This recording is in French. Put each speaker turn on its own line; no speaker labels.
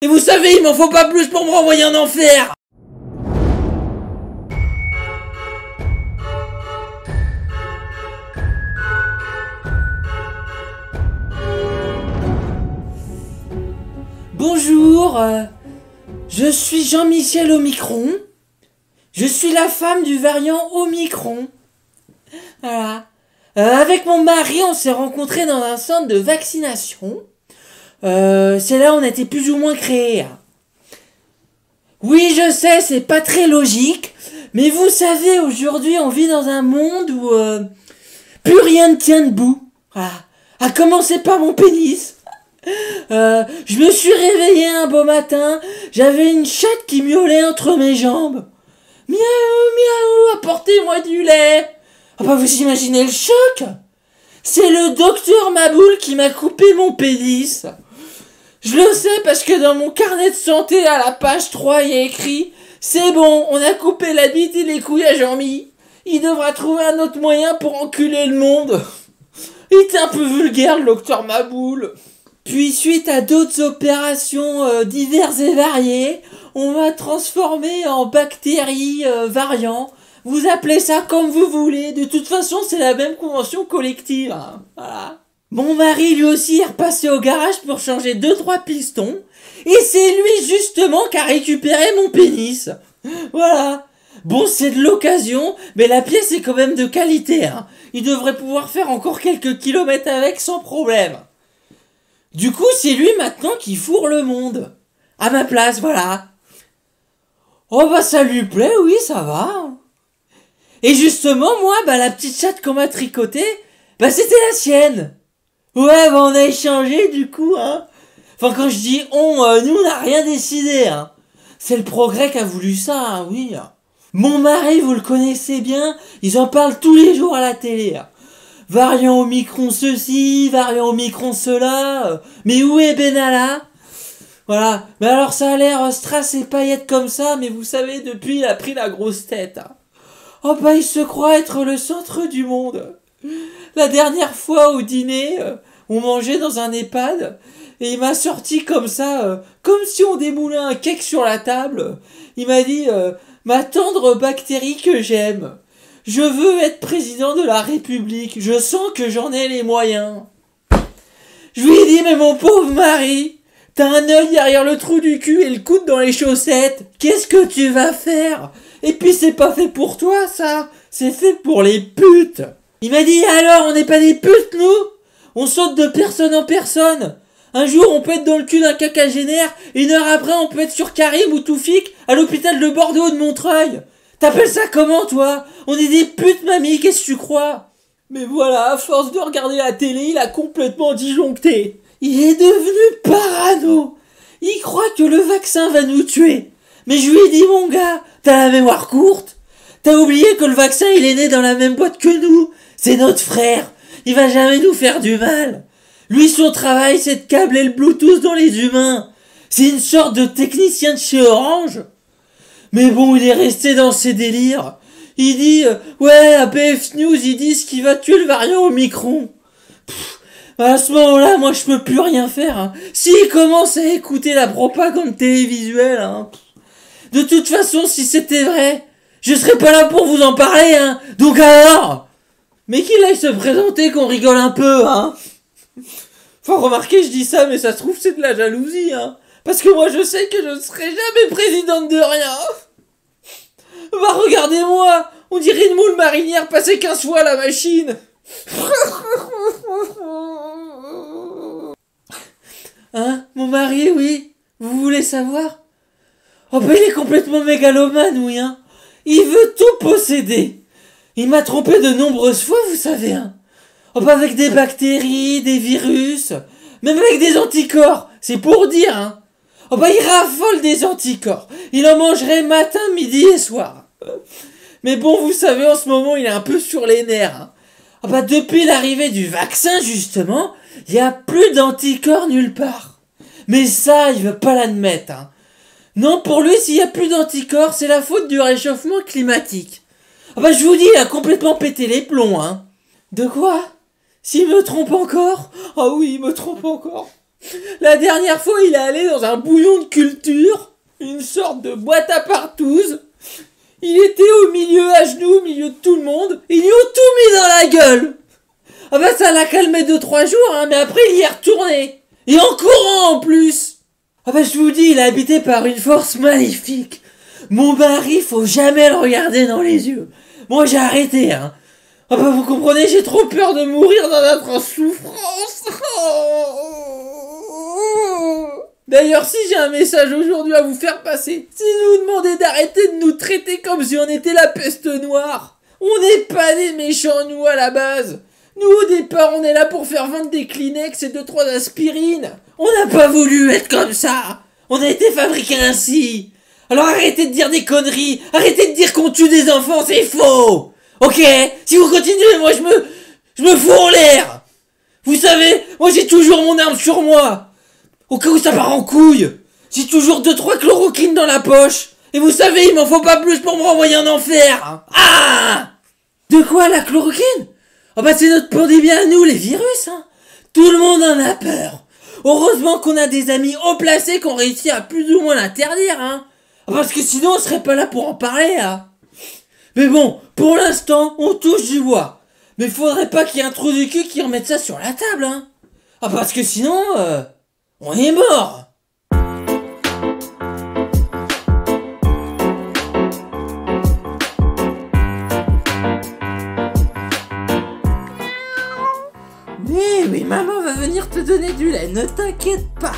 Et vous savez, il m'en faut pas plus pour me renvoyer en enfer. Bonjour, je suis Jean-Michel Omicron. Je suis la femme du variant Omicron. Voilà. Avec mon mari, on s'est rencontrés dans un centre de vaccination. C'est là où on a été plus ou moins créés. Oui, je sais, c'est pas très logique. Mais vous savez, aujourd'hui, on vit dans un monde où plus rien ne tient debout. Voilà. À commencer par mon pénis. Je me suis réveillé un beau matin, j'avais une chatte qui miaulait entre mes jambes. Miaou, miaou, apportez-moi du lait. Ah bah vous imaginez le choc? C'est le docteur Maboul qui m'a coupé mon pénis. Je le sais parce que dans mon carnet de santé à la page 3 il y a écrit « C'est bon, on a coupé la bite et les couilles à Jean-Mi. Il devra trouver un autre moyen pour enculer le monde. » Il était un peu vulgaire le docteur Maboul. Puis suite à d'autres opérations diverses et variées, on m'a transformé en bactérie variant. Vous appelez ça comme vous voulez, de toute façon c'est la même convention collective. Hein. Voilà. Mon mari lui aussi est repassé au garage pour changer 2-3 pistons. Et c'est lui justement qui a récupéré mon pénis. Voilà. Bon, c'est de l'occasion, mais la pièce est quand même de qualité. Hein. Il devrait pouvoir faire encore quelques kilomètres avec sans problème. Du coup, c'est lui maintenant qui fourre le monde. À ma place, voilà. Oh bah ça lui plaît, oui, ça va. Et justement, moi, bah la petite chatte qu'on m'a tricotée, bah c'était la sienne. Ouais, bah on a échangé du coup, hein. Enfin, quand je dis on, nous on n'a rien décidé, hein. C'est le progrès qui a voulu ça, hein, oui. Mon mari, vous le connaissez bien, ils en parlent tous les jours à la télé. Variant Omicron ceci, variant Omicron cela, mais où est Benalla? Voilà, mais alors ça a l'air strass et paillettes comme ça, mais vous savez, depuis il a pris la grosse tête. Oh bah il se croit être le centre du monde. La dernière fois au dîner, on mangeait dans un EHPAD, et il m'a sorti comme ça, comme si on démoulait un cake sur la table. Il m'a dit, ma tendre bactérie que j'aime. Je veux être président de la République. Je sens que j'en ai les moyens. Je lui ai dit, mais mon pauvre mari, t'as un œil derrière le trou du cul et le coude dans les chaussettes. Qu'est-ce que tu vas faire? Et puis c'est pas fait pour toi, ça. C'est fait pour les putes. Il m'a dit, alors, on n'est pas des putes, nous? On saute de personne en personne. Un jour, on peut être dans le cul d'un quinquagénaire, et une heure après, on peut être sur Karim ou Toufik à l'hôpital de Bordeaux ou de Montreuil. T'appelles ça comment, toi? On est des putes, mamie, qu'est-ce que tu crois? Mais voilà, à force de regarder la télé, il a complètement disjoncté. Il est devenu parano. Il croit que le vaccin va nous tuer. Mais je lui ai dit, mon gars, t'as la mémoire courte. T'as oublié que le vaccin, il est né dans la même boîte que nous. C'est notre frère. Il va jamais nous faire du mal. Lui, son travail, c'est de câbler le Bluetooth dans les humains. C'est une sorte de technicien de chez Orange. Mais bon, il est resté dans ses délires. Il dit, ouais, à BF News, ils disent qu'il va tuer le variant Omicron. À ce moment-là, moi, je peux plus rien faire. Hein. S'il commence à écouter la propagande télévisuelle, hein. De toute façon, si c'était vrai, je serais pas là pour vous en parler, hein. Donc alors, mais qu'il aille se présenter, qu'on rigole un peu, hein. Enfin, remarquez, je dis ça, mais ça se trouve, c'est de la jalousie, hein. Parce que moi, je sais que je ne serai jamais présidente de rien. Bah, regardez-moi, on dirait une moule marinière passée 15 fois à la machine. Hein, mon mari, oui. Vous voulez savoir? Oh, bah, il est complètement mégalomane, oui, hein. Il veut tout posséder. Il m'a trompé de nombreuses fois, vous savez, hein. Oh, bah, avec des bactéries, des virus, même avec des anticorps. C'est pour dire, hein. Oh bah il raffole des anticorps. Il en mangerait matin, midi et soir. Mais bon, vous savez, en ce moment, il est un peu sur les nerfs. Hein. Oh bah depuis l'arrivée du vaccin, justement, il n'y a plus d'anticorps nulle part. Mais ça, il veut pas l'admettre. Hein. Non, pour lui, s'il n'y a plus d'anticorps, c'est la faute du réchauffement climatique. Oh bah je vous dis, il a complètement pété les plombs. Hein. De quoi? S'il me trompe encore? Ah oui, il me trompe encore. La dernière fois, il est allé dans un bouillon de culture, une sorte de boîte à partouze. Il était au milieu, à genoux, au milieu de tout le monde, et ils lui ont tout mis dans la gueule. Ah bah ça l'a calmé 2-3 jours, hein, mais après il y est retourné. Et en courant en plus. Ah bah je vous dis, il est habité par une force maléfique. Mon mari, faut jamais le regarder dans les yeux. Moi j'ai arrêté, hein. Ah bah vous comprenez, j'ai trop peur de mourir dans notre souffrance. D'ailleurs, si j'ai un message aujourd'hui à vous faire passer, c'est de vous demander d'arrêter de nous traiter comme si on était la peste noire. On n'est pas des méchants, nous, à la base. Nous, au départ, on est là pour faire vendre des Kleenex et 2-3 aspirines. On n'a pas voulu être comme ça. On a été fabriqués ainsi. Alors arrêtez de dire des conneries. Arrêtez de dire qu'on tue des enfants, c'est faux. Ok? Si vous continuez, moi, je me fous en l'air. Vous savez, moi, j'ai toujours mon arme sur moi. Au cas où ça part en couille. J'ai toujours 2-3 chloroquines dans la poche. Et vous savez, il m'en faut pas plus pour me renvoyer en enfer. Ah! De quoi, la chloroquine? Oh bah c'est notre pandémie à nous, les virus, hein. Tout le monde en a peur. Heureusement qu'on a des amis haut placés qui ont réussi à plus ou moins l'interdire, hein. Parce que sinon on serait pas là pour en parler, hein. Mais bon, pour l'instant, on touche du bois. Mais faudrait pas qu'il y ait un trou du cul qui remette ça sur la table, hein. Ah parce que sinon, on est mort. Mais oui, maman va venir te donner du lait, ne t'inquiète pas.